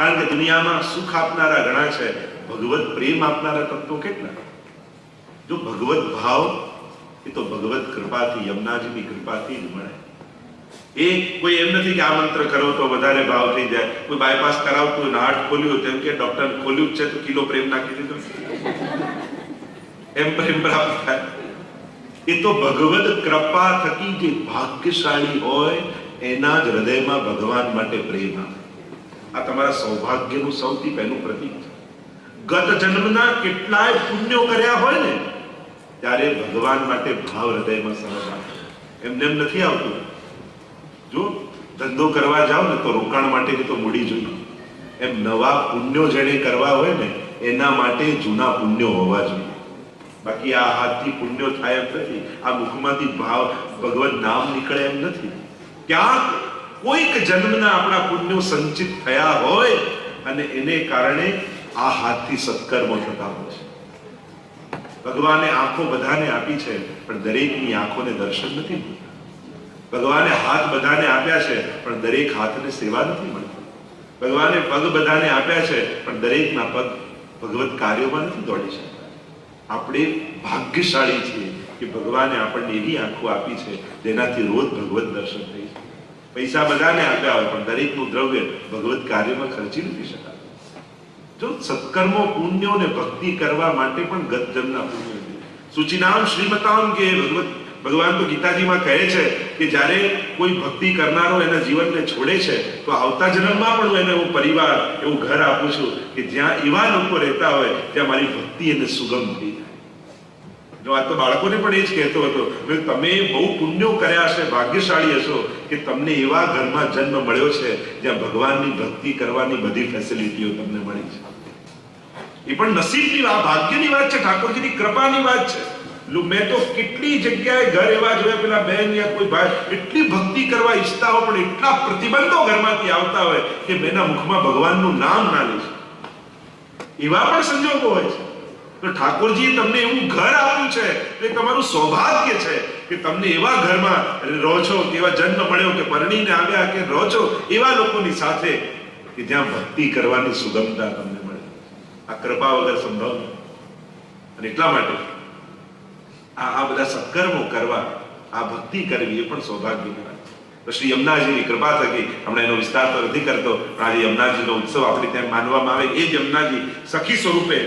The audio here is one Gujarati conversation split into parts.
કારણ કે દુનિયામાં સુખ આપનારા ઘણા છે, ભગવત પ્રેમ આપનારા તત્વો કેટલા? જો ભગવત ભાવ એ તો ભગવત કૃપાથી, યમુનાજીની કૃપાથી જ મળે. એ કોઈ એમ નથી કે આ મંત્ર કરો તો વધારે ભાવ થઈ જાય. કોઈ બાયપાસ કરાવતું હોય, હાર્ટ ખોલ્યું તેમ કે ડોક્ટર ખોલ્યું જ છે તો કિલો પ્રેમ નાખી દીધો, એમ પ્રેમ પ્રાપ્ત થાય. એ તો ભગવત કૃપા થકી જે ભાગ્યશાળી હોય એના જ હૃદયમાં ભગવાન માટે પ્રેમ આવે. આ તમારા સૌભાગ્યનું સૌથી પહેલું પ્રતીક છે. ગત જન્મના કેટલાય પુણ્યો કર્યા હોય ને ત્યારે ભગવાન માટે ભાવ હૃદયમાં સહજ આવે. એમને એમ નથી આવતું. જો ધંધો કરવા જાઓ ને તો રોકાણ માટેની તો મૂડી જોઈએ. એમ નવા પુણ્યો જેને કરવા હોય ને એના માટે જૂના પુણ્યો હોવા જોઈએ. બાકી આ હાથથી પુણ્યો થાય એમ નથી, આ મુખમાંથી ભાવ ભગવત નામ નીકળે એમ નથી. ક્યાંક કોઈક જન્મના આપણા પુણ્યો સંચિત થયા હોય અને એને કારણે આ હાથથી સત્કર્મો થતા હોય છે. ભગવાને આંખો બધાને આપી છે પણ દરેકની આંખોને દર્શન નથી મળતું. ભગવાને હાથ બધાને આપ્યા છે પણ દરેક હાથને સેવા નથી મળતી. ભગવાને પગ બધાને આપ્યા છે પણ દરેકના પગ ભગવત કાર્યોમાં નથી દોડી શકતા. આપણે ભાગ્યશાળી છીએ કે ભગવાને આપણને એવી આંખો આપી છે જેનાથી રોજ ભગવત દર્શન થઈ છે. પૈસા બધાને આપ્યા હોય પણ દરેકનું દ્રવ્ય ભગવત કાર્યમાં ખર્ચી નથી શકાતું. જો સત્કર્મો પુણ્યો ને ભક્તિ કરવા માટે પણ ગત જન્મના પુણ્યો છે. સુચિનામ શ્રીમતામ કે ભગવાન તો ગીતાજીમાં કહે છે કે જ્યારે કોઈ ભક્તિ કરનારો એના જીવનને છોડે છે તો આવતા જન્મમાં પણ હું એને એવું પરિવાર, એવું ઘર આપું છું કે જ્યાં એવા લોકો રહેતા હોય ત્યાં મારી ભક્તિ એને સુગમ થઈ જાય. જો આ તો બાળકોને પણ એ જ કહેતો હતો, તમે બહુ પુણ્યો કર્યા હશે, ભાગ્યશાળી હશો કે તમને એવા ઘરમાં જન્મ મળ્યો છે જ્યાં ભગવાનની ભક્તિ કરવાની બધી ફેસિલિટીઓ તમને મળી છે. એ પણ નસીબની વાત, ભાગ્યની વાત છે, ઠાકોરજીની કૃપાની વાત છે. મેં તો કેટલી જગ્યાએ ઘર એવા જોયા, પેલા બહેન યા કોઈ ભાઈ એટલી ભક્તિ કરવા ઈચ્છતા હોય પણ એટલા પ્રતિબંધો ઘરમાંથી આવતા હોય કે મેના મુખમાં ભગવાનનું નામ ના લે. એવા પણ સંજોગો હોય છે. તો ઠાકોરજીએ તમને એવું ઘર આપ્યું છે તે તમારું સૌભાગ્ય છે કે તમને એવા ઘરમાં રહો છો, એવા જન્મ મળ્યો કે પરણીને આવ્યા કે રહો છો એવા લોકોની સાથે કે જ્યાં ભક્તિ કરવાની સુગમતા તમને મળે. આ કૃપા વગર સંભવ નથી. અને એટલા માટે આ બધા સત્કર્મો કરવા, આ ભક્તિ કરવી એ પણ સૌભાગ્ય કહેવાય. તો શ્રી યમુનાજીની કૃપા થકી, હમણાં એનો વિસ્તાર તો નથી કરતો, પણ આજે યમુનાજીનો ઉત્સવ આપણે ત્યાં માનવામાં આવે. એ જ યમુનાજી સખી સ્વરૂપે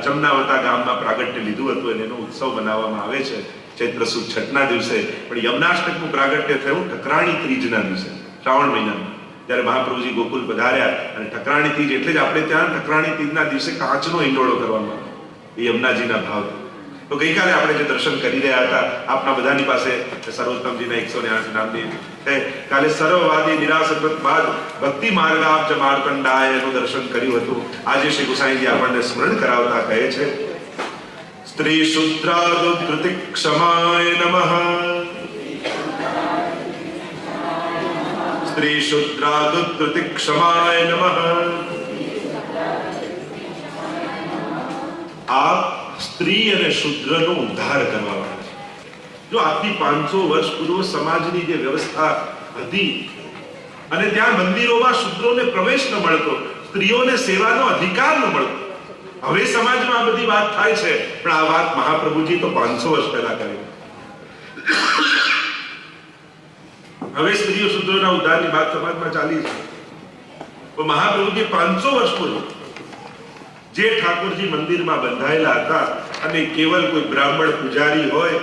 જમનાવતા ગામમાં પ્રાગટ્ય લીધું હતું અને એનો ઉત્સવ મનાવવામાં આવે છે ચૈત્ર સુદ છઠના દિવસે. પણ યમુનાષ્ટકનું પ્રાગટ્ય થયું ઠકરાણી ત્રીજના દિવસે, શ્રાવણ મહિનામાં, જ્યારે મહાપ્રભુજી ગોકુલ પધાર્યા. અને ઠકરાણી ત્રીજ એટલે જ આપણે ત્યાં ઠકરાણી ત્રીજના દિવસે કાચનો હિંડોળો કરવામાં આવે. એ યમુનાજીના ભાવ. તો ગઈકાલે આપણે જે દર્શન કરી રહ્યા હતા, આપના બધાની પાસે સર્વોત્તમજીના 108 નામની કાલે સર્વવાદી નિરાસક્ત બાદ ભક્તિ માર્ગાબ્જ માર્કંડાય એનું દર્શન કર્યું હતું. આજે શ્રી ગુસાઈજી આપણને સ્મરણ કરાવતા કહે છે, સ્ત્રી શુદ્રાદુત્કૃતિ ક્ષમાય નમઃ, સ્ત્રી શુદ્રાદુત્કૃતિ ક્ષમાય નમઃ. આ સ્ત્રી અને શુદ્રનો ઉદ્ધાર કરવા વાળા છે. જો આજથી 500 વર્ષ પૂર્વ સમાજની જે વ્યવસ્થા હતી અને ત્યાં મંદિરોમાં શુદ્રોને પ્રવેશ ન મળતો, સ્ત્રીઓને સેવાનો અધિકાર ન મળતો. હવે સમાજમાં આ બધી વાત થાય છે, પણ આ વાત મહાપ્રભુજી તો 500 વર્ષ પહેલા કરી. હવે સ્ત્રીઓ શુદ્રોના ઉદ્ધારની વાત સમાજમાં ચાલી છે. તો મહાપ્રભુજી 500 વર્ષ પૂર્વ જે ઠાકોરજી મંદિરમાં બંધાયેલા હતા અને કેવલ કોઈ બ્રાહ્મણ પૂજારી હોય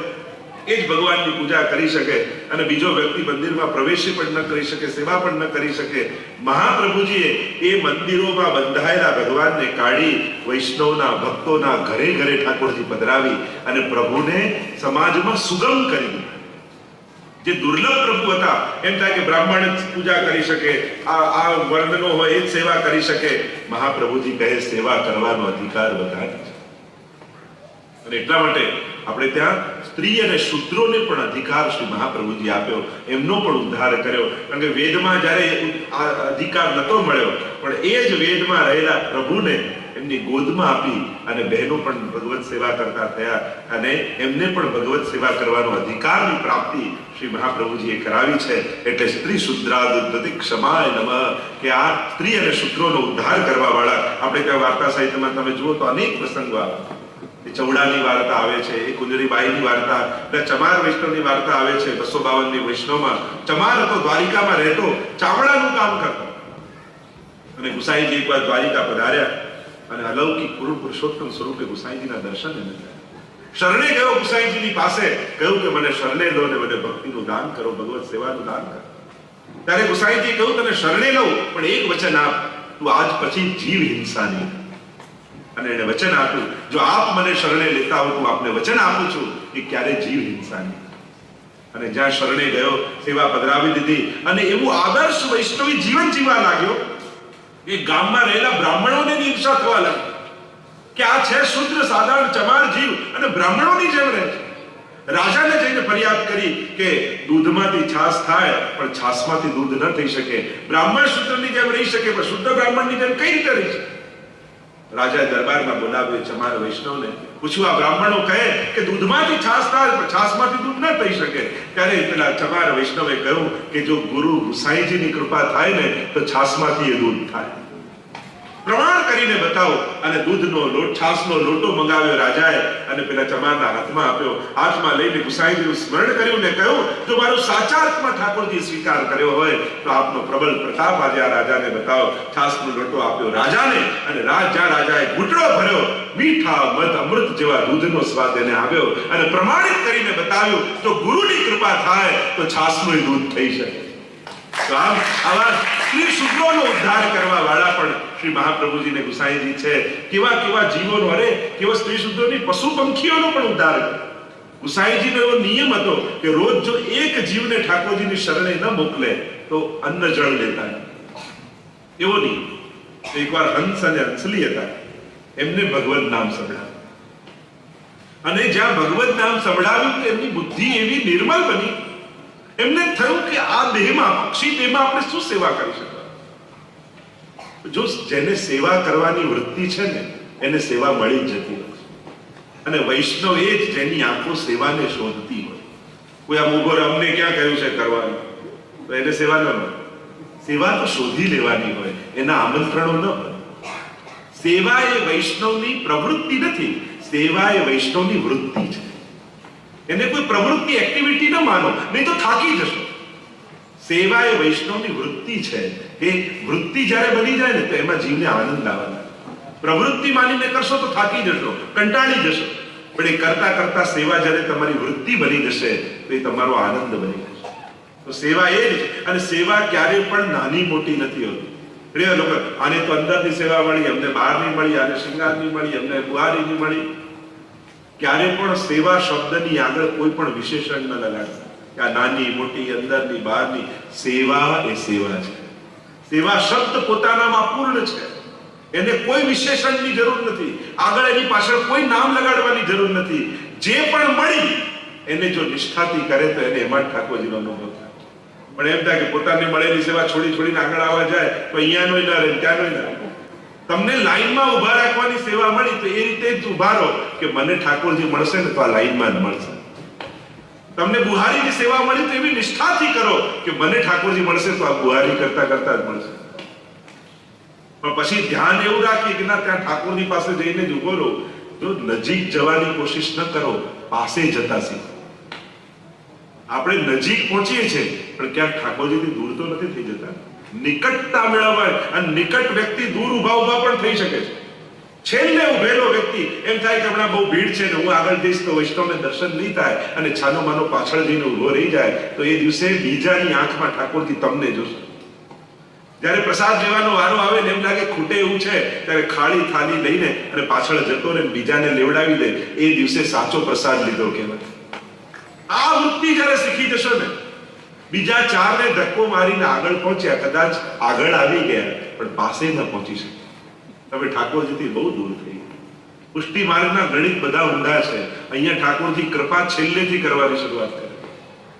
એ જ ભગવાનની પૂજા કરી શકે અને બીજો વ્યક્તિ મંદિરમાં પ્રવેશ પણ ન કરી શકે, સેવા પણ ન કરી શકે. મહાપ્રભુજીએ એ મંદિરોમાં બંધાયેલા ભગવાનને કાઢી વૈષ્ણવના ભક્તોના ઘરે ઘરે ઠાકોરજી પધરાવી અને પ્રભુને સમાજમાં સુગમ કરી. જે દુર્લભ પ્રભુ હતા, એમ થાય કે બ્રાહ્મણ જ પૂજા કરી શકે, આ વર્ણનો હોય એ જ સેવા કરી શકે. મહાપ્રભુજી કહે સેવા કરવાનો અધિકાર બધાને છે. અને એટલા માટે આપણે ત્યાં સ્ત્રી અને શૂદ્રોને પણ અધિકાર શ્રી મહાપ્રભુજી આપ્યો, એમનો પણ ઉદ્ધાર કર્યો. કારણ કે વેદમાં જ્યારે આ અધિકાર નતો મળ્યો, પણ એ જ વેદમાં રહેલા પ્રભુને એમની ગોદમાં આપી અને બહેનો પણ ભગવત સેવા કરતા થયા અને એમને પણ ભગવત સેવા કરવાનો અધિકારની પ્રાપ્તિ શ્રી મહાપ્રભુજીએ કરાવી છે. એટલે સ્ત્રી શુદ્રાદુદ્ધતિ ક્ષમાય નમઃ, કે આ સ્ત્રી અને શુદ્રોનો ઉદ્ધાર કરવા વાળા. આપણે ત્યાં વાર્તા સાહિત્યમાં તમે જુઓ તો અનેક પ્રસંગો આવે. ચૌડાની વાર્તા આવે છે, એ કુંજરીબાઈની વાર્તા, ચમાર વૈષ્ણવની વાર્તા આવે છે. 252ની વૈષ્ણવમાં ચમાર હતો, દ્વારિકામાં રહેતો, ચામડાનું કામ કરતો અને ગુસાઈજી એકવાર દ્વારિકા પધાર્યા અને અલૌકિક પુરુષોત્તમ સ્વરૂપે ગુસાઈજીના દર્શન એને થયા. શરણે ગયો ગુસાઈજીની પાસે, કહ્યું કે મને શરણે લો ને મને ભક્તિનું દાન કરો, ભગવત સેવાનું દાન કરો. ત્યારે ગુસાઈજી કહ્યું તને શરણે લઉં, પણ એક વચન આપ, તું આજ પછી જીવ હિંસા નહીં. અને એને વચન આપ્યું, જો આપ મને શરણે લેતા હો, હું આપને વચન આપું છું કે ક્યારે જીવ હિંસા નહીં. અને જ્યાં શરણે ગયો, સેવા પધરાવી દીધી અને એવું આદર્શ વૈષ્ણવી જીવન જીવવા લાગ્યો એ ગામમાં રહેલા બ્રાહ્મણોને ઈર્ષા થવા લાગી કે આ છે શુદ્ર સાધારણ ચમાર જીવ અને બ્રાહ્મણોની જેમ રહે છે. રાજાને જઈને ફરિયાદ કરી કે દૂધમાંથી છાશ થાય પણ છાશમાંથી દૂધ ન થઈ શકે. બ્રાહ્મણ શુદ્રની જેમ રહી શકે પણ શુદ્ધ બ્રાહ્મણની જેમ કઈ રીતે રહી શકે? રાજાએ દરબારમાં બોલાવ્યો ચમાર વૈષ્ણવને, પૂછ્યું આ બ્રાહ્મણો કહે કે દૂધમાંથી છાશ થાય પણ છાશમાંથી દૂધ ન થઈ શકે. ત્યારે પેલા ચમાર વૈષ્ણવે કહ્યું કે જો ગુરુ ગુસાઈજીની કૃપા થાય ને તો છાશમાંથી એ દૂધ થાય. પ્રમાણ કરીને બતાવો. અને દૂધનો લોટ, છાશનો લોટો મંગાવ્યો રાજાએ અને પેલા ચમારના હાથમાં આપ્યો. હાથમાં લઈને ગુસાઈજીનું સ્મરણ કર્યું ને કહ્યું, જો મારો સાચા અર્થમાં ઠાકોરજી સ્વીકાર કર્યો હોય તો આપનો પ્રબળ પ્રતાપ આજે આ રાજાને બતાવો. છાશનો લોટો આપ્યો રાજાને અને રાજાએ ઘૂંટડો ભર્યો. મીઠા મધ અમૃત જેવા દૂધનો સ્વાદ એને આવ્યો અને પ્રમાણિત કરીને બતાવ્યું તો ગુરુની કૃપા થાય તો છાશનું દૂધ થઈ શકે. તો આમ આવા સ્ત્રી શુદ્રોનો ઉદ્ધાર કરવા વાળા પણ શ્રી મહાપ્રભુજીને ગુસાઈજી છે. કેવા કેવા જીવોનો, અરે કેવા સ્ત્રી શુદ્રોની, પશુ પંખીઓનો પણ ઉદ્ધાર કર્યો. ગુસાઈજીનો એવો નિયમ હતો કે રોજ જો એક જીવને ઠાકોરજીની શરણે ન મોકલે તો અન્ન જળ લેતા એવો નિયમ. એકવાર હંસ અને હંસલી હતા, એમને ભગવત નામ સંભળાવ્યું અને જ્યાં ભગવત નામ સંભળાવ્યું તો એમની બુદ્ધિ એવી નિર્મલ બની, એમને થયું કે આ દેહમાં, પક્ષી દેહમાં આપણે શું સેવા કરી શકીએ? જો જેને સેવા કરવાની વૃત્તિ છે ને એને સેવા મળી જ જતી હોય. અને વૈષ્ણવ એ જ જેની આંખો સેવાને શોધતી હોય. કોઈ આમ ઉભો અમને ક્યાં કહ્યું છે કરવાનું, તો એને સેવા ન મળે. સેવા તો શોધી લેવાની હોય, એના આમંત્રણો ન હોય. સેવા એ વૈષ્ણવની પ્રવૃત્તિ નથી, સેવા એ વૈષ્ણવની વૃત્તિ છે. એને કોઈ પ્રવૃત્તિ, એક્ટિવિટી ન માનો, નહીં તો થાકી જશો. સેવા એ વૈષ્ણવની વૃત્તિ છે. એ વૃત્તિ જ્યારે બની જાય ને તો એમાં જીવને આનંદ આવવાનો. પ્રવૃત્તિ માનીને કરશો તો થાકી જશો, કંટાળી જશો. પણ એ કરતા કરતા સેવા જ્યારે તમારી વૃત્તિ બની જશે તો એ તમારો આનંદ બની જશે. તો સેવા એ જ છે. અને સેવા ક્યારેય પણ નાની મોટી નથી હોતી. લોકો આને તો અંદરની સેવા મળી, અમને બહારની મળી, આને શૃંગારની મળી, અમને બુહારીની મળી. ક્યારે પણ સેવા શબ્દની આગળ કોઈ પણ વિશેષણ ન લગાડતા. આ નાની મોટી, અંદરની બહારની, સેવા એ સેવા છે. સેવા શબ્દ પોતાનામાં પૂર્ણ છે. એને કોઈ વિશેષણની જરૂર નથી, આગળ એની પાછળ કોઈ નામ લગાડવાની જરૂર નથી. જે પણ મળી એને જો નિષ્ઠાથી કરે તો એને એમાં ઠાકોરજીનો અનુભવ થાય. પણ એમ થાય કે પોતાને મળેલી સેવા છોડીને આગળ આવવા જાય તો અહીંયાનો ના રહે, ત્યાંનો ના રહે. તમને લાઈનમાં ઉભા રાખવાની સેવા મળી તો એ રીતે જ ઉભા રહો કે મને ઠાકોરજી મળશે ને તો આ લાઈનમાં જ મળશે. તમને બુહારીની સેવા મળી તો એવી નિષ્ઠાથી કરો કે મને ઠાકોરજી મળશે તો આ બુહારી કરતા કરતા જ મળશે. પણ પછી ધ્યાન એવું રાખીએ કે ના, ત્યાં ઠાકોરની પાસે જઈને જ ઉભો રહો. જો નજીક જવાની કોશિશ ન કરો, પાસે જતા શીખો. આપણે નજીક પહોંચીએ છીએ પણ ક્યાંક ઠાકોરજીથી દૂર તો નથી થઈ જતા. નિકટતા મેળવવા, અને નિકટ વ્યક્તિ દૂર ઉભા પણ થઈ શકે છે. છેલ્લે ઉભેલો વ્યક્તિ એમ થાય કે હમણાં બહુ ભીડ છે ને હું આગળ જઈશ તો વૈષ્ણવને દર્શન નહીં થાય અને છાનો માનો પાછળ જઈને ઉભો રહી જાય તો એ દિવસે બીજાની આંખમાં ઠાકોરજી તમને જોશે. જ્યારે પ્રસાદ લેવાનો વારો આવે ને એમ લાગે ખૂટે એવું છે, ત્યારે ખાલી થાળી લઈને અને પાછળ જતો ને બીજાને લેવડાવી દે, એ દિવસે સાચો પ્રસાદ લીધો કહેવાય. આ વૃત્તિ જ્યારે શીખી જશો ને, બીજા ચારને ધક્કો મારીને આગળ પહોંચ્યા, કદાચ આગળ આવી ગયા પણ પાસે ન પહોંચી શકે. હવે ઠાકોરજીથી બહુ દૂર થઈ. પુષ્ટિ માર્ગના ગણિત બધા ઊંડા છે. અહીંયા ઠાકોરજી કૃપા છેલ્લેથી કરવાની શરૂઆત કરે.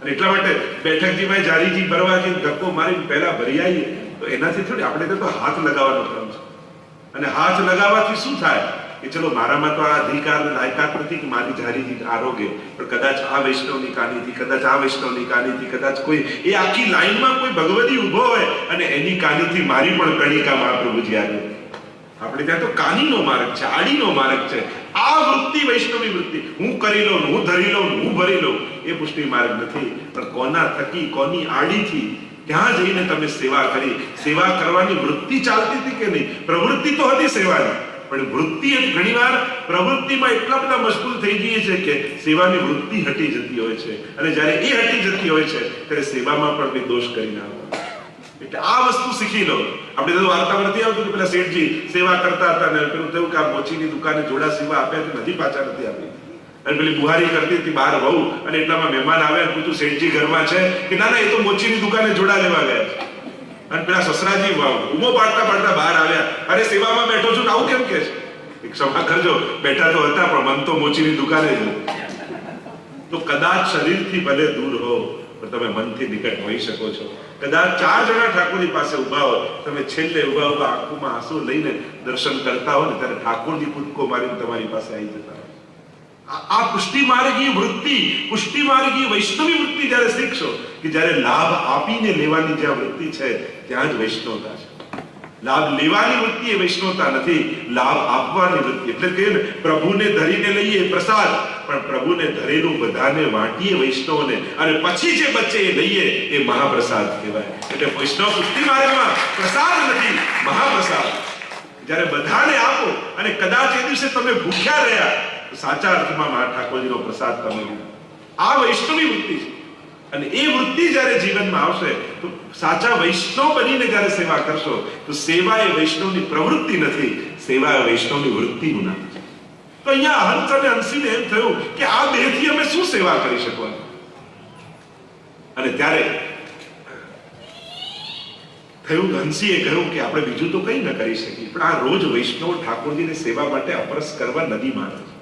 અને એટલા માટે બેઠકજીમાં જારીજી ભરવાજી ધક્કો મારી પહેલા ભરી આવીએ તો એનાથી થોડી, આપણે તો હાથ લગાવવાનો ક્રમ છે. અને હાથ લગાવવાથી શું થાય કે ચલો મારામાં તો આ અધિકાર લાયકાત નથી કે મારી જારીથી આરોગ્ય, પણ કદાચ આ વૈષ્ણવની કાનીથી, કદાચ આ વૈષ્ણવની કાનીથી, કદાચ કોઈ એ આખી લાઈનમાં કોઈ ભગવદી ઊભો હોય અને એની કાનીથી મારી પણ કણિકા મહાપ્રભુજી આવે. આપણે ત્યાં તો કાનીનો માર્ગ છે, આડીનો માર્ગ છે. આ વૃત્તિ વૈષ્ણવી વૃત્તિ, હું કરી લઉં, હું ધરી લઉં, હું ભરી લઉં, એ પુષ્ટિ માર્ગ નથી. પણ કોના થકી, કોની આડીથી ત્યાં જઈને તમે સેવા કરી, સેવા કરવાની વૃત્તિ ચાલતી હતી કે નહીં? પ્રવૃત્તિ તો હતી સેવાની, પણ વૃત્તિ ઘણીવાર પ્રવૃત્તિમાં એટલા બધા મશગુલ થઈ જઈએ છે કે સેવાની વૃત્તિ હટી જતી હોય છે. અને જ્યારે એ હટી જતી હોય છે ત્યારે સેવામાં પણ દોષ કરીને આવે. એટલે આ વસ્તુ શીખી લો. આપણે તો વાર્તામાં નથી આવતું કે પેલા શેઠજી સેવા કરતા હતા ને પેલું થયું કે આ મોચીની દુકાને જોડા સીવા આપ્યા નથી, પાછા નથી આપી. અને પેલી બુહારી કરતી હતી બહાર વહુ, અને એટલામાં મહેમાન આવ્યા, પૂછ્યું શેઠજી ઘરમાં છે કે ના ના, એ તો મોચીની દુકાને જોડા લેવા ગયા છે. અને પેલા સસરાજી ઉમો પાડતા પાડતા બહાર આવ્યા, અરે સેવામાં બેઠો છું, આવું કેમ કે છે? ક્ષમા કરજો, બેઠા તો હતા પણ મન તો મોચીની દુકાને જ. તો કદાચ શરીરથી ભલે દૂર હો પણ તમે મનથી નિકટ હોઈ શકો છો. કદાચ 4 જણા ઠાકોરની પાસે ઉભા હોય, તમે છેલ્લે ઉભા ઉભા આંખોમાં આંસુ લઈને દર્શન કરતા હો ને ત્યારે ઠાકોરજી કૂદકો મારીને તમારી પાસે આવી જતા. આ પુષ્ટિ માર્ગી વૃત્તિ, પુષ્ટિ માર્ગી વૈષ્ણવી વૃત્તિ જ્યારે શીખશો કે જ્યારે લાભ આપીને લેવાની જ્યાં વૃત્તિ છે ત્યાં જ વૈષ્ણવતા છે. લાભ લેવાની વૃત્તિ એ વૈષ્ણવતા નથી, લાભ આપવાની વૃત્તિ. એટલે કે પ્રભુને ધરીને લઈએ પ્રસાદ, પણ પ્રભુને ધરેલું બધાને વાટીએ વૈષ્ણવને, અને પછી જે બચે એ લઈએ એ મહાપ્રસાદ કહેવાય. એટલે વૈષ્ણવ પુષ્ટિ માર્ગમાં પ્રસાદ નથી, મહાપ્રસાદ. જ્યારે બધાને આપો અને કદાચ એ દિવસે તમે ભૂખ્યા રહ્યા, સાચા અર્થમાં મહા ઠાકોરજીનો પ્રસાદ તમે લીધો. આ વૈષ્ણવી વૃત્તિ છે. અને એ વૃત્તિ જ્યારે જીવનમાં આવશે તો સાચા વૈષ્ણવ બનીને જ્યારે સેવા કરશો તો સેવા એ વૈષ્ણવની પ્રવૃત્તિ નથી, સેવા એ વૈષ્ણવની વૃત્તિનું નામ છે. તો અહીંયા હંસ અને હંસીને એમ થયું કે આ દેહથી અમે શું સેવા કરી શકવાનું? અને ત્યારે થયું, હંસીએ કહ્યું કે આપણે બીજું તો કંઈ ન કરી શકીએ, પણ આ રોજ વૈષ્ણવ ઠાકોરજીની સેવા માટે અપરસ કરવા નદીમાં આવે છે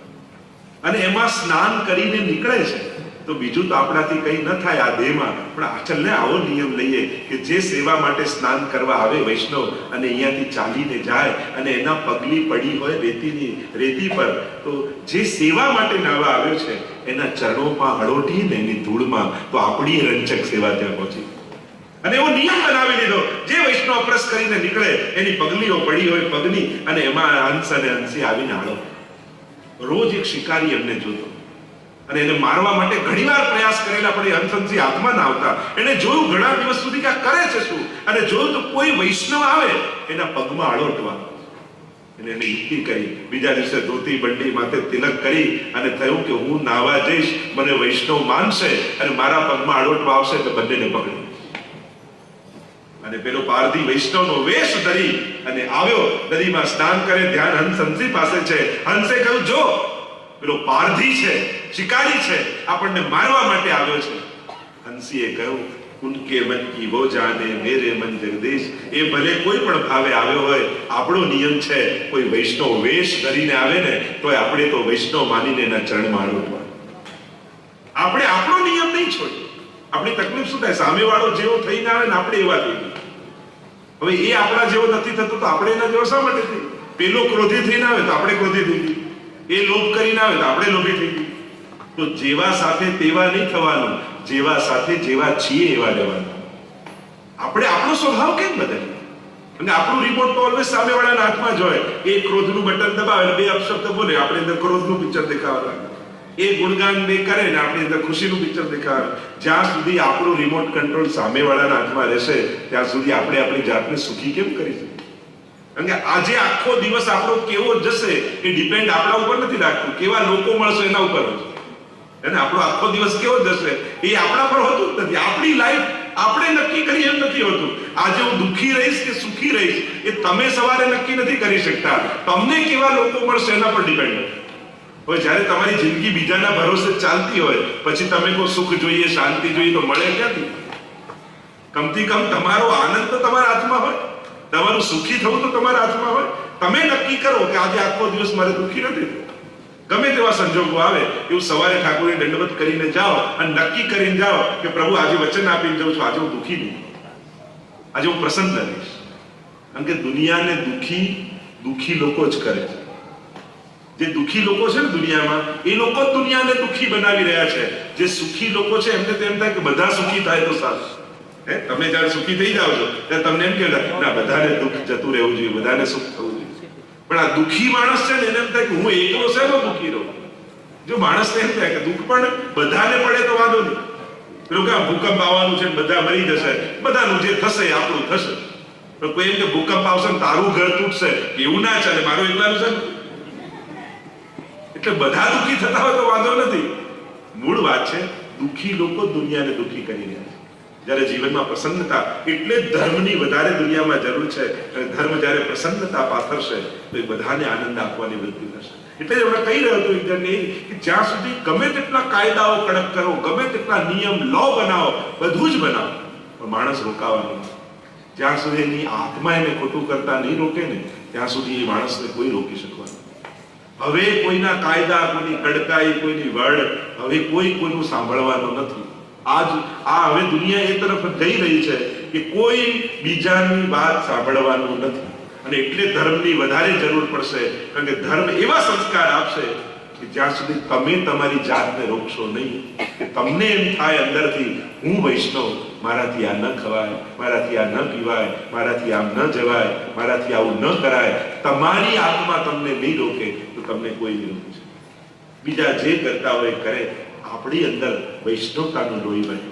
અને એમાં સ્નાન કરીને નીકળે છે, તો બીજું તો આપણાથી કંઈ ન થાય આ દેહમાં. પણ આચલને આવો નિયમ લઈએ કે જે સેવા માટે સ્નાન કરવા આવે વૈષ્ણવ અને અહીંયાથી ચાલીને જાય અને એના પગલી પડી હોય રેતી પર, તો જે સેવા માટે નાવા આવ્યો છે એના ચરણોમાં હળોટીને એની ધૂળમાં, તો આપણી રંચક સેવા ત્યાં પહોંચી. અને એવો નિયમ બનાવી લીધો, જે વૈષ્ણવ અપરસ કરીને નીકળે એની પગલીઓ પડી હોય પગની, અને એમાં હંસ અને હંસી આવીને હાલો. રોજ એક શિકારી એમને જોતો અને એને મારવા માટે ઘણીવાર પ્રયાસ કરેલા, પણ એ હંસંસી હાથમાં ના આવતા. એને જોયું ઘણા દિવસ સુધી કે આ કરે છે શું, અને જોયું તો કોઈ વૈષ્ણવ આવે એના પગમાં આળોટવા. એને યુક્તિ કરી, બીજા દિવસે ધોતી બંડી માથે તિલક કરી અને થયું કે હું નાવા જઈશ, મને વૈષ્ણવ માનશે અને મારા પગમાં આળોટવા આવશે તો બંનેને પકડી. અને પેલો પારધી વૈષ્ણવનો વેશ ધરી અને આવ્યો, નદીમાં સ્નાન કરે, ધ્યાન હંસ હંસી પાસે છે. હંસે કહ્યું, જો પેલો પારધી છે, શિકારી છે, આપણને મારવા માટે આવ્યો છે. હંસીએ કહ્યું, ઉનકે મન કી વો જાને, મેરે મન જગદીશ. એ ભલે કોઈ પણ ભાવે આવ્યો હોય, આપણો નિયમ છે કોઈ વૈષ્ણવ વેશ ધરીને આવે ને તોય આપણે તો વૈષ્ણવ માનીને એના ચરણમાં આળોટવા. આપણે આપણો નિયમ નહીં છોડીએ. આપણી તકલીફ શું થાય, સામેવાળો જેવો થઈને આવે ને આપણે એવા થઈ ગયા. હવે એ આપણા જેવો નથી થતો તો આપણે એના જેવો શા માટે થઈ? પેલો ક્રોધી થઈને આવે તો આપણે ક્રોધી થઈ ગઈ, એ લોભ કરીને આવે તો આપણે લોભી થઈ ગઈ. તો જેવા સાથે તેવા નહીં થવાનું, જેવા સાથે જેવા છીએ એવા રહેવાનું. આપણે આપણો સ્વભાવ કેમ બદલીએ? અને આપણું રિમોટ તો ઓલવેઝ સામેવાળાના હાથમાં જ હોય. એ ક્રોધનું બટન દબાવે એટલે 2 અપશબ્દ બોલે, આપણે અંદર ક્રોધનું પિક્ચર દેખાવા લાગે. એ ગુણગાન બે કરે ને આપણી અંદર ખુશીનું પિક્ચર દેખાવે. જ્યાં સુધી આપણું રિમોટ કંટ્રોલ સામેવાળાના હાથમાં રહેશે ત્યાં સુધી આપણે આપણી જાતને સુખી કેમ કરી શકીએ? કારણ કે આજે આખો દિવસ આપણો કેવો જશે એ ડિપેન્ડ આપણા ઉપર નથી રાખતું, કેવા લોકો મળશે એના ઉપર હોય. અને આપણો આખો દિવસ કેવો જશે એ આપણા પર હોતું જ નથી. આપણી લાઈફ આપણે નક્કી કરી એમ નથી હોતું. આજે હું દુઃખી રહીશ કે સુખી રહીશ એ તમે સવારે નક્કી નથી કરી શકતા. તમને કેવા લોકો મળશે એના પર ડિપેન્ડ હોય. હવે જ્યારે તમારી જિંદગી બીજાના ભરોસે ચાલતી હોય પછી તમે કોઈ સુખ જોઈએ, શાંતિ જોઈએ તો મળે ક્યાંથી? કમથી કમ તમારો આનંદ તો તમારા હાથમાં હોય, તમારું સુખી થવું તો તમારા હાથમાં હોય. તમે નક્કી કરો કે આજે આખો દિવસ મારે દુઃખી નથી. ગમે તેવા સંજોગો આવે એવું સવારે ઠાકોરને દંડવત કરીને જાઓ અને નક્કી કરીને જાઓ કે પ્રભુ આજે વચન આપીને જાઉં છું, આજે હું દુઃખી નહીં, આજે હું પ્રસન્ન રહીશ. કારણ કે દુનિયાને દુઃખી દુઃખી લોકો જ કરે છે. જે દુઃખી લોકો છે ને દુનિયામાં, એ લોકો જ દુનિયાને દુઃખી બનાવી રહ્યા છે. જે સુખી લોકો છે એમને તો એમ થાય કે બધા સુખી થાય તો સારું. તમે જયારે સુખી થઈ જાઓ છો ત્યારે તમને એમ કહેવાય ના બધાને દુઃખ જતું રહેવું જોઈએ, બધાને સુખ થવું જોઈએ. પણ આ દુઃખી માણસ છે ને એને એમ થાય કે હું એકલો છે ને દુઃખી રહું. જો માણસને એમ થાય કે દુઃખ પણ બધાને પડે તો વાંધો નહીં. પેલું કે ભૂકંપ આવવાનું છે બધા મરી જશે, બધાનું જે થશે એ આપણું થશે. પણ કોઈ એમ કે ભૂકંપ આવશે ને તારું ઘર તૂટશે, એવું ના ચાલે, મારું એકલાનું છે. એટલે બધા દુઃખી થતા હોય તો વાંધો નથી. મૂળ વાત છે દુઃખી લોકો દુનિયાને દુઃખી કરી રહ્યા છે. જ્યારે જીવનમાં પ્રસન્નતા, એટલે જ ધર્મની વધારે દુનિયામાં જરૂર છે. અને ધર્મ જ્યારે પ્રસન્નતા પાથરશે તો એ બધાને આનંદ આપવાની વૃત્તિ થશે. એટલે જ હમણાં કહી રહ્યો હતો એક જણને કે જ્યાં સુધી ગમે તેટલા કાયદાઓ કડક કરો, ગમે તેટલા નિયમ લો બનાવો, બધું જ બનાવો, પણ માણસ રોકાવાનો નથી. જ્યાં સુધી એની આત્મા એને ખોટું કરતા નહીં રોકે ને ત્યાં સુધી એ માણસને કોઈ રોકી શકવાનું. હવે કોઈના કાયદા, કોઈની કડકાઈ, કોઈની વડ, હવે કોઈ કોઈનું સાંભળવાનું નથી. હવે દુનિયા એ તરફ જઈ રહી છે કે કોઈ બીજાની વાત સાંભળવાનું નથી. અને એટલે ધર્મની વધારે જરૂર પડશે, કારણ કે ધર્મ એવા સંસ્કાર આપશે કે જ્યાં સુધી તમે તમારી જાતને રોકશો નહીં, કે તમને એમ થાય અંદરથી હું વૈષ્ણવ, મારાથી આ ન ખવાય, મારાથી આ ન પીવાય, મારાથી આમ ન જવાય, મારાથી આવું ન કરાય, તમારી આત્મા તમને નહીં રોકે તો તમને કોઈ નહીં રોકે. બીજા જે કરતા હોય કરે, આપણી અંદર વૈષ્ણવતાનું લોહી વહે છે.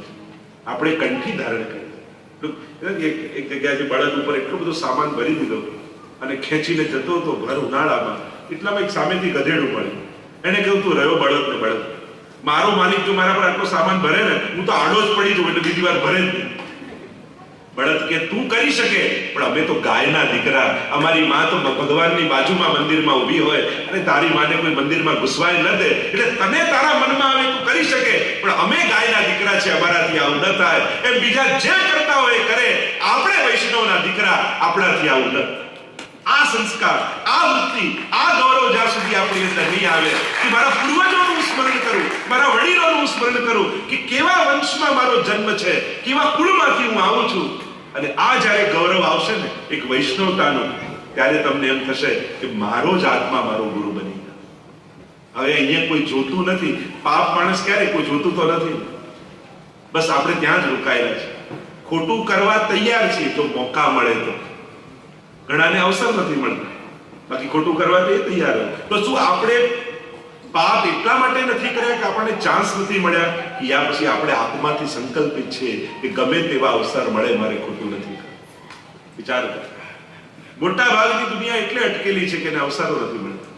આપણે કંઠી ધારણ કરીએ. એક જગ્યાએ બળદ ઉપર એટલો બધો સામાન ભરી દીધો અને ખેંચીને જતો હતો ભર ઉનાળામાં, એટલામાં એક સામેથી ગધેડું મળ્યું. એને કહ્યું તું રહ્યો બળદ ને બળદ, મારો માલિક જો મારા પર આટલો સામાન ભરે ને હું તો આડો જ પડી જઉં, એટલે બીજી વાર ભરે જ નહીં. બળદ કે તું કરી શકે, પણ અમે તો ગાયના દીકરા, અમારી માં તો ભગવાનની બાજુમાં મંદિરમાં ઊભી હોય અને તારી માને કોઈ મંદિરમાં ઘુસવાય ન દે, એટલે તને તારા મનમાં આવે તું કરી શકે, પણ અમે ગાયના દીકરા છે, અમારાથી આવું ન થાય. એમ બીજા જે કરતા હોય કરે, આપણે વૈષ્ણવના દીકરા, આપણાથી આવું ન. આ સંસ્કાર, આ વૃત્તિ, આ ગૌરવ જ્યાં સુધી આપણી અંદર નહીં આવે કે મારા પૂર્વજોનું સ્મરણ કરું, મારા વડીલોનું સ્મરણ કરું કે કેવા વંશમાં મારો જન્મ છે, કેવા કુળમાંથી હું આવું છું. અને આ જ્યારે ગૌરવ આવશે ને એક વૈષ્ણવતાનું, ત્યારે તમને એમ થશે કે મારો જ આત્મા મારો ગુરુ બની ગયો. હવે અહીંયા કોઈ જોતું નથી. પાપ માણસ ક્યારે કોઈ જોતું તો નથી. બસ આપણે ત્યાં જ રોકાયેલા છે. ખોટું કરવા તૈયાર છીએ તો મોકા મળે તો. ઘણાને અવસર નથી મળતો, બાકી ખોટું કરવા તો એ તૈયાર હોય. તો શું આપણે પાપ એટલા માટે નથી કર્યા કે આપણને ચાન્સ નથી મળ્યા, કે યા પછી આપણે આત્માથી સંકલ્પિત છે કે ગમે તેવા અવસર મળે મારે ખોટું નથી કરવું? વિચાર કરો. મોટા ભાગની દુનિયા એટલે અટકેલી છે કે એને અવસરો નથી મળતા.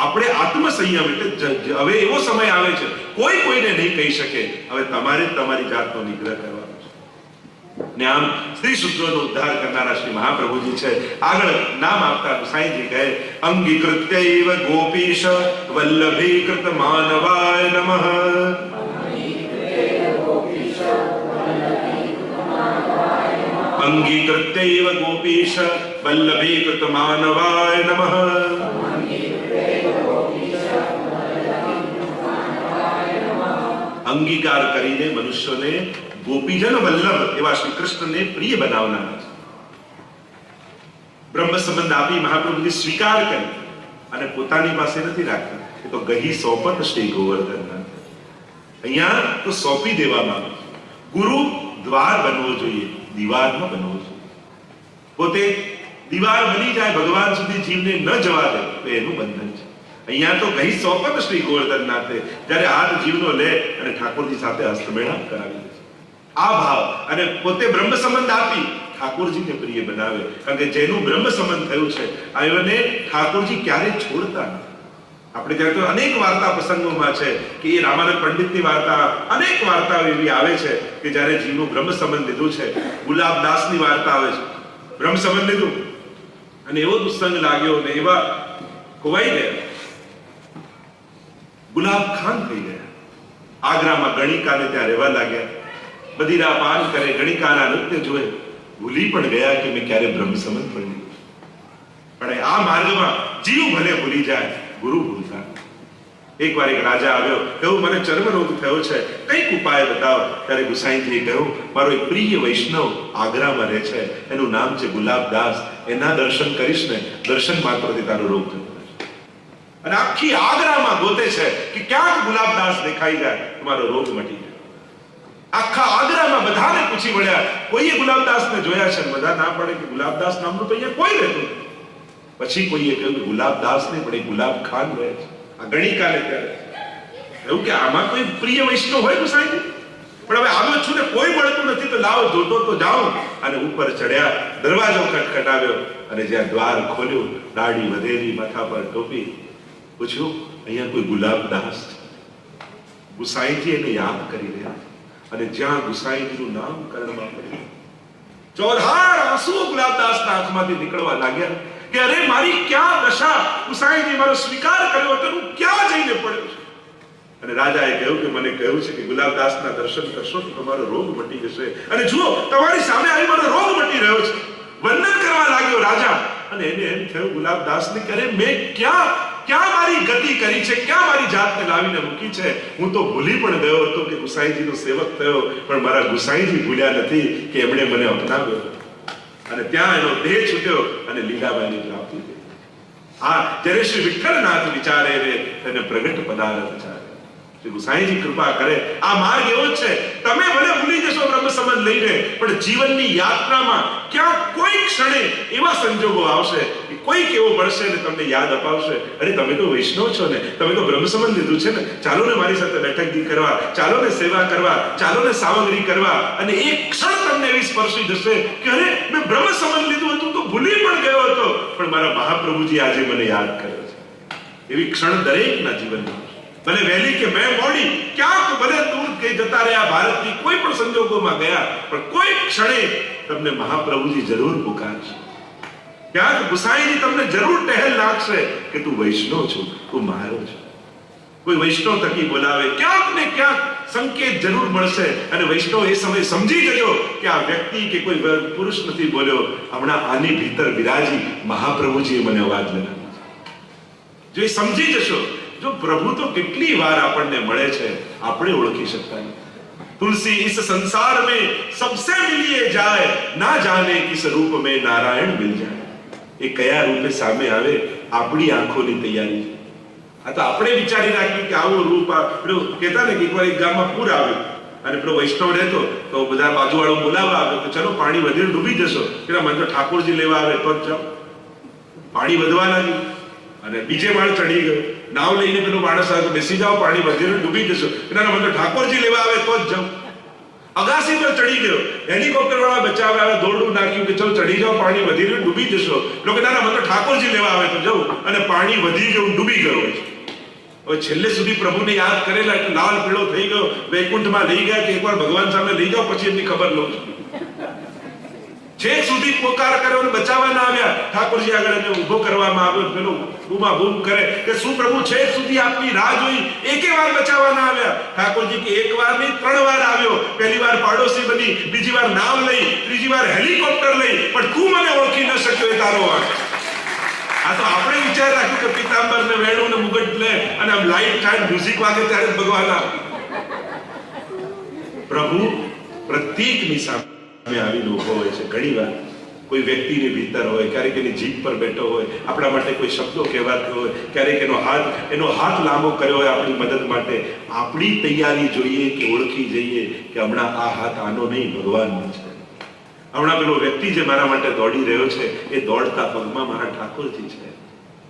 આપણે આત્મસંયમ, એટલે હવે એવો સમય આવે છે કોઈ કોઈને નહીં કહી શકે, હવે તમારે તમારી જાતનો નિગ્રહ કરવાનો છે. ને આમ સ્ત્રી શુદ્ધોનો ઉદ્ધાર કરનારા શ્રી મહાપ્રભુજી છે. આગળ નામ આપતા ગુસાઈજી કહે અંગીકૃત્યૈવ ગોપીશ વલ્લભીકૃત માનવાય નમઃ. અંગીકૃત્યૈવ ગોપીશ વલ્લભીકૃત માનવાય નમઃ. અંગીકાર કરીને મનુષ્યોને ગોપીજન વલ્લભ એવા શ્રી કૃષ્ણને પ્રિય બનાવનારા છે. બ્રહ્મ સંબંધ આપી મહાપ્રભુજી સ્વીકાર કરી અને પોતાની પાસે નથી રાખતા. એ તો ગહી સોપત શ્રી ગોવર્ધન. અહીંયા તો સોંપી દેવામાં આવે. ગુરુ દ્વાર બનવો જોઈએ, દીવાર ન બનવો જોઈએ. પોતે દીવાર બની જાય, ભગવાન સુધી જીવને ન જવા દે તો એનું બંધન છે. અહીંયા તો ગહી સોપત શ્રી ગોવર્ધન નાથે જ્યારે હાથ જીવનો લે અને ઠાકોરજી સાથે હસ્તમેળાપ કરાવી દે. આ ભાવ અને પોતે બ્રહ્મ સંબંધ આપી ઠાકોરજીને પ્રિય બનાવે. કારણ કે જેનું બ્રહ્મ સંબંધ થયું છે આયોને ઠાકોરજી ક્યારેય છોડતા નથી. આપણે ત્યારે તો અનેક વાર્તા પ્રસંગોમાં છે કે એ રામાનંદ પંડિતની વાર્તા, અનેક વાર્તાઓ એવી આવે છે કે જ્યારે જીવનું બ્રહ્મ સંબંધ લીધું છે. ગુલાબદાસની વાર્તા આવે છે, બ્રહ્મ સંબંધ લીધું અને એવો દુસ્સંગ લાગ્યો ને એવા ખોવાઈ ગયા, ગુલાબ ખાન થઈ ગયા. આગ્રામાં ગણિકાને ત્યાં રહેવા લાગ્યા. બધીરા પાન કરે, ગણિકાના નૃત્ય જોયે, ભૂલી પણ ગયા કે મેં ક્યારે બ્રહ્મ સંબંધ પણ લીધું. પણ આ માર્ગમાં જીવ ભલે ભૂલી જાય, ગુરુ ભૂલતા. એકવાર એક રાજા આવ્યો, કહ્યું મને ચર્મરોગ થયો છે, કઈક ઉપાય બતાવો. ત્યારે ગુસાઈજીએ કહ્યું મારો એક પ્રિય વૈષ્ણવ આગ્રામાં રહે છે, એનું નામ છે ગુલાબદાસ, એના દર્શન કરીશ ને, દર્શન માત્રથી તારો રોગ જતો રહેશે. અને આખી આગ્રામાં ગોતે છે કે ક્યાંક ગુલાબદાસ દેખાઈ જાય, તમારો રોગ મટી જાય. આખા આગ્રામાં બધાને પૂછી વળ્યા, કોઈએ ગુલાબદાસને જોયા છે? બધા ના પડે કે ગુલાબદાસ નામનું તો અહીંયા કોઈ રહેતું નથી. પછી કોઈએ કહ્યું કે ગુલાબદાસ નહીં પણ ગુલાબ ખાન રહે છે. આ ગણીકાલે ત્યારે એવું કે આમાં કોઈ પ્રિય વૈષ્ણવ હોય ગુસાઈજી, પણ હવે આવ્યો છું ને કોઈ મળતું નથી તો લાવો જોતો તો જાઉં. અને ઉપર ચડ્યા, દરવાજો ખટખટાવ્યો અને જ્યાં દ્વાર ખોલ્યું, દાઢી વધેલી, માથા પર ટોપી, પૂછ્યું અહીંયા કોઈ ગુલાબદાસ છે? ગુસાઈજી એને યાદ કરી રહ્યા અને જ્યાં ગુસાઈજીનું નામ કર્ણમાં પડ્યું, ચોધાર આંસુ ગુલાબદાસના આંખમાંથી નીકળવા લાગ્યા કે અરે મારી ક્યાં દશા, ગુસાઈજી મારો સ્વીકાર કર્યો તો હું ક્યાં જઈને પડ્યો છું. અને રાજાએ કહ્યું કે મને કહ્યું છે કે ગુલાબદાસના દર્શન કરશો તો તમારો રોગ મટી જશે. અને જુઓ તમારી સામે આવી મારો રોગ મટી રહ્યો છે. વંદન કરવા લાગ્યો રાજા. અને એને એમ થયું ગુલાબદાસને કે અરે મેં ક્યાં મારી ગતિ કરી છે, ક્યાં મારી જાતને લાવીને મૂકી છે. હું તો ભૂલી પણ ગયો હતો કે ગુસાઈજીનો સેવક થયો, પણ મારા ગુસાઈજી ભૂલ્યા નથી કે એમણે મને અપનાવ્યો. અને ત્યાં એનો દેહ છૂટ્યો અને લીલાબાઈની પ્રાપ્તિ થઈ. હા, જ્યારે શ્રી વિઠ્ઠલનાથ વિચારે રે તેને પ્રગટ પદાર્થ વિચારે. શ્રી ગુસાઈજી કૃપા કરે. આ માર્ગ એવો જ છે, તમે ભલે ભૂલી જશો બ્રહ્મ સંબંધ લઈને, પણ જીવનની યાત્રામાં ક્યાં કોઈ ક્ષણે એવા સંજોગો આવશે કે કોઈક એવો મળશે ને તમને યાદ અપાવશે, અરે તમે તો વૈષ્ણવ છો ને, તમે તો બ્રહ્મ સંબંધ લીધું છે ને, ચાલો ને મારી સાથે બેઠક કરવા, ચાલો ને સેવા કરવા, ચાલો ને સામગ્રી કરવા. અને એક ક્ષણ તમને એવી સ્પર્શી જશે કે અરે મેં બ્રહ્મ સંબંધ લીધું હતું તો ભૂલી પણ ગયો હતો, પણ મારા મહાપ્રભુજી આજે મને યાદ કર્યો છે. એવી ક્ષણ દરેકના જીવનમાં, ભલે વહેલી કે મેં મોડી, ક્યાંક ભલે દૂર કઈ જતા રહ્યા, ભારતની કોઈ પણ સંજોગોમાં ગયા, પણ કોઈ ક્ષણે તમને મહાપ્રભુજી જરૂર પુકારશે. ક્યાંક ગુસાઈજી તમને જરૂર ટહેલ નાખશે કે તું વૈષ્ણવ છો, તું મારો છો. કોઈ વૈષ્ણવ થકી બોલાવે, ક્યાંક ને ક્યાંક સંકેત જરૂર મળશે. અને વૈષ્ણવ એ સમય સમજી જજો કે આ વ્યક્તિ કે કોઈ પુરુષ નથી બોલ્યો, હમણાં આની ભીતર વિરાજી મહાપ્રભુજીએ મને અવાજ લગાવ્યો. જો એ સમજી જશો, જો પ્રભુ તો કેટલી વાર આપણને મળે છે, આપણે ઓળખી શકતા નથી. तुलसी इस संसार में सबसे मिलिए जाए, ना जाने किस रूप में नारायण मिल जाए. એ કયા રૂપે સામે આવે, આપણી આંખોની તૈયારી. આ તો આપણે વિચારી રાખ્યું કે આવું રૂપ, પેલું કહેતા ને કે એકવાર એક ગામમાં પૂર આવ્યું અને પેલો વૈષ્ણવ રહેતો તો બધા બાજુવાળો બોલાવવા આવ્યો કે ચલો પાણી વધીને ડૂબી જશો. પેલા મને તો ઠાકોરજી લેવા આવે તો જ જાઓ. પાણી વધવા લાગ્યું અને બીજે માળ ચડી ગયો. નાવ લઈને પેલો માણસ આવે તો બેસી જાઓ, પાણી વધીને ડૂબી જશો. પેલા મને તો ઠાકોરજી લેવા આવે તો જ જાઓ. અગાસી પર ચડી ગયો, હેલિકોપ્ટર વાળા બચાવવા આવે, દોરડું નાખ્યું કે ચલો ચડી જાઓ, પાણી વધીને ડૂબી જશો. લોકો ના મને તો ઠાકોરજી લેવા આવે તો જાઉં, અને પાણી વધી ગયું, ડૂબી ગયો. હવે છેલ્લે સુધી પ્રભુને યાદ કરેલા, લાલ પીળો થઈ ગયો, વૈકુંઠમાં લઈ ગયા કે એકવાર ભગવાન સામે લઈ જાઓ પછી એમની ખબર લઉં છું. છેક સુધી પોકાર કર્યો અને બચાવવા ના આવ્યા. ઠાકોરજી આગળ એને ઉભો કરવામાં આવ્યો. પેલો બૂમા બૂમ કરે કે શું પ્રભુ છેક સુધી આપની રાહ જોઈ, એકે વાર બચાવવા ના આવ્યા. ઠાકોરજી કે એક વાર નહીં 3 વાર આવ્યો. પહેલી વાર પાડોશી બની, બીજી વાર નાવ લઈ, ત્રીજી વાર હેલિકોપ્ટર લઈ, પણ તું મને ઓળખી ન શક્યો એ તારો વાંક. આ તો આપણે વિચાર રાખ્યું કે પિતાંબર ને વેણુ ને મુગટ લે અને આમ લાઈટ થાય, મ્યુઝિક વાગે ત્યારે ભગવાન આવે. પ્રભુ પ્રત્યેકની સામે આવીને ઉભો હોય છે. ઘણી વાર કોઈ વ્યક્તિની ભીતર હોય, ક્યારેક એની જીભ પર બેઠો હોય, આપણા માટે કોઈ શબ્દો કહેવાતો હોય, ક્યારેક એનો હાથ લાંબો કર્યો હોય આપણી મદદ માટે. આપણી તૈયારી જોઈએ કે ઓળખી જઈએ કે હમણાં આ હાથ આનો નહીં, ભગવાનનો છે. હમણાં પેલો વ્યક્તિ જે મારા માટે દોડી રહ્યો છે, એ દોડતા પગમાં મારા ઠાકોરજી છે.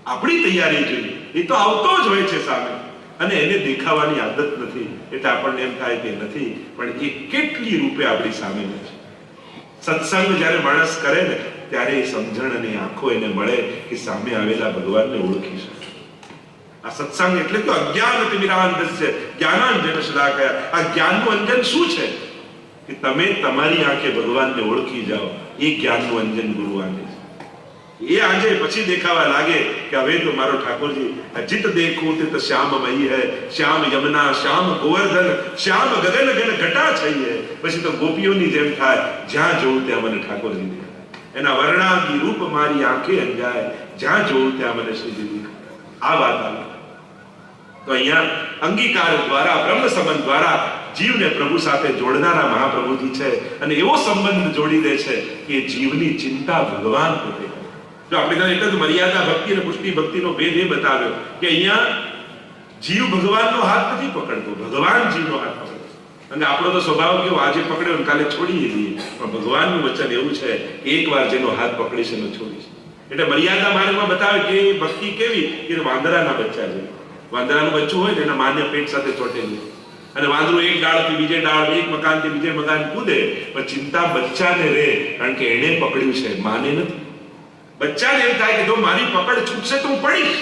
આપણી તૈયારી જોઈએ. એ તો આવતો જ હોય છે સામે, અને એને દેખાવાની આદત નથી એટલે આપણને એમ થાય કે નથી, પણ એ કેટલી રૂપે આપણી સામે છે. સત્સંગ જ્યારે માણસ કરે ને ત્યારે એ સમજણ અને આંખો એને મળે કે સામે આવેલા ભગવાનને ઓળખી શકે. આ સત્સંગ એટલે તો અજ્ઞાન તિમિરાંધસ્ય જ્ઞાનાંજન શલાકયા. આ જ્ઞાનનું અંજન શું છે કે તમે તમારી આંખે ભગવાનને ઓળખી જાઓ. એ જ્ઞાનનું અંજન ગુરુ આંજે છે. એ આંજે પછી દેખાવા લાગે કે હવે તો મારો ઠાકોરજી જીત દેખું તે શ્યામમયી હૈ, શ્યામ યમુના, શ્યામ ગોવર્ધન, શ્યામ ગગન ગન ઘટા છઈ હૈ. પછી તો ગોપીઓની જેમ થાય, જ્યાં જોઉં ત્યાં મને ઠાકોરજી દેખાય. એના વર્ણાંગી રૂપ મારી આંખે અંજાય, જ્યાં જોઉં ત્યાં મને શ્રીજી દેખાય. આ વાત આવી તો અહીંયા અંગીકાર દ્વારા, બ્રહ્મ સંબંધ દ્વારા જીવને પ્રભુ સાથે જોડનારા મહાપ્રભુજી છે. અને એવો સંબંધ જોડી દે છે કે જીવની ચિંતા ભગવાન પોતે કરે. જો આપણે તને એક જ મર્યાદા ભક્તિ અને પુષ્ટિ ભક્તિનો ભેદ એ બતાવ્યો કે અહીંયા જીવ ભગવાનનો હાથ નથી પકડતો, ભગવાન જીવનો હાથ પકડે. અને આપણો તો સ્વભાવ કેવો, આજે પકડ્યો ને કાલે છોડી દઈએ, પણ ભગવાનનું વચન એવું છે એકવાર જેનો હાથ પકડીશ એનો છોડીશ. એટલે મર્યાદા માર્ગમાં બતાવે કે ભક્તિ કેવી કે વાંદરાના બચ્ચા જેવી. વાંદરાનું બચ્ચું હોય ને એના માન્ય પેટ સાથે ચોટેલું, અને વાંદરું એક ડાળથી બીજે ડાળ, એક મકાનથી બીજે મકાન કૂદે, પણ ચિંતા બચ્ચાને રહે, કારણ કે એને પકડ્યું છે, માને નથી. બચ્ચાને એમ થાય કે જો મારી પકડ છૂટશે તો હું પડીશ.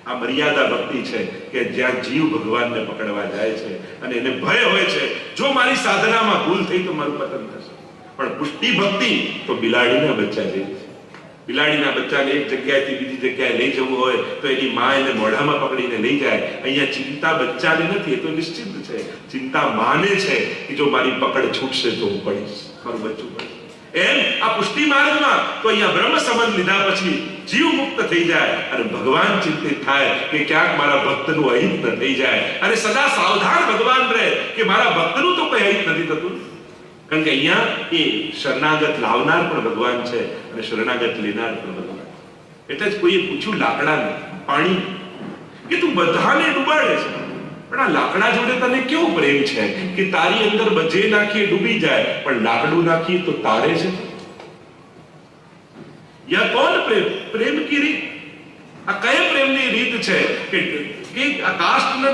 આ મર્યાદા ભક્તિ છે કે જ્યાં જીવ ભગવાનને પકડવા જાય છે અને એને ભય હોય છે જો મારી સાધનામાં ભૂલ થઈ તો મારું પતન થશે. પણ પુષ્ટિ ભક્તિ તો બિલાડીના બચ્ચા જેવી છે. બિલાડીના બચ્ચાને એક જગ્યાએથી બીજી જગ્યાએ લઈ જવું હોય તો એની માં એને મોઢામાં પકડીને લઈ જાય. અહીંયા ચિંતા બચ્ચાને નથી, એ તો નિશ્ચિત છે. ચિંતા માને છે કે જો મારી પકડ છૂટશે તો હું પડીશ, મારું બચ્ચું પડીશ. એમ આ પુષ્ટિ માર્ગમાં તો અહીંયા બ્રહ્મ સંબંધ લીધા પછી જીવ મુક્ત થઈ જાય અને ભગવાન ચિંતિત થાય કે ક્યાંક મારા ભક્તનું અહિત ન થઈ જાય, અને સદા સાવધાન ભગવાન રહે કે મારા ભક્તનું તો કઈ અહિત નથી થતું. કારણ કે અહીંયા એ શરણાગત લાવનાર પણ ભગવાન છે અને શરણાગત લેનાર પણ ભગવાન. એટલે જ કોઈએ પૂછ્યું લાકડાને, પાણી, કે તું બધાને ડૂબાડે છે, પણ આ લાકડા જોડે તને કેવો પ્રેમ છે કે તારી અંદર બજે નાખીએ ડૂબી જાય, પણ લાકડું નાખીએ તો તારે છે. યા કોણ પ્રેમ, પ્રેમ કી રીત. આ કયા પ્રેમની રીત છે કે આ કાષ્ટ ન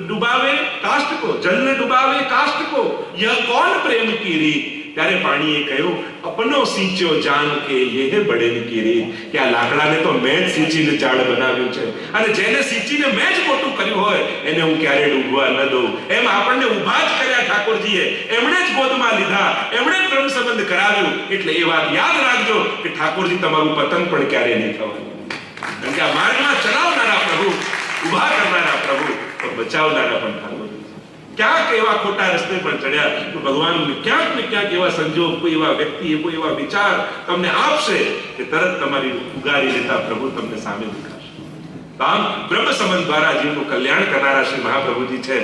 ડુબાવે કાષ્ટ કો, જલ ન ડુબાવે કાષ્ટ કો, યહ કોણ પ્રેમ કી રીત. ત્યારે પાણીએ કહ્યું અપનો સીંચ્યો જાન કે યહ બડેલ કી રીત, કે આ લાકડાને તો મેં જ સીંચીને ઝાડ બનાવ્યું છે, અને જેને સીંચીને મેં જ મોટું કર્યું હોય એને હું ક્યારે ડૂબવા ન દઉં. એમ આપણને ઊભા જ કર્યા ઠાકોરજીએ, એમણે જ ગોદમાં લીધા, એમણે જ બ્રહ્મ સંબંધ કરાવ્યું. એટલે એ વાત યાદ રાખજો કે ઠાકોરજી તમારું પતન પણ ક્યારે નહીં થવાનું. કારણ કે આ માર્ગમાં ચલાવનારા પ્રભુ, ઉભા કરનારા પ્રભુ, તો બચાવનારા પણ ઠાકોરજી. ક્યાંક એવા ખોટા રસ્તે પણ ચડ્યા તો ભગવાન ક્યાંક ને ક્યાંક એવા સંજોગ, કોઈ એવા વ્યક્તિ, કોઈ એવા વિચાર તમને આપશે કે તરત તમારી ઉગારી લેતા પ્રભુ તમને સામે દેખાશે. તો આમ બ્રહ્મ સંબંધ દ્વારા જીવનું કલ્યાણ કરનારા શ્રી મહાપ્રભુજી છે.